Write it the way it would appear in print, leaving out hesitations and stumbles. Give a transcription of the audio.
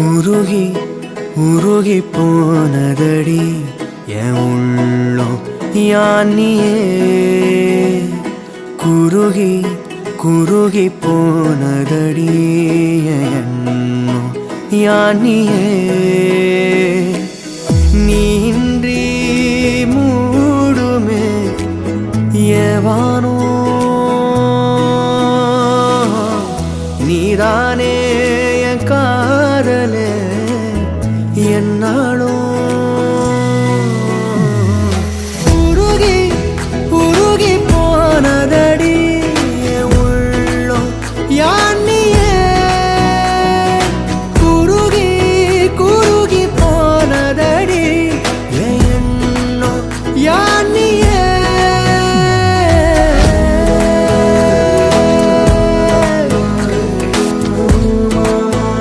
உருகி உருகி போனதடி என் உள்ளம் யானியே குருகி குருகி போனதடி என் எண்ணம் யானியே நீன்றி மூடுமே ஏவானோ நீதானே என் காதலே என்னாலும்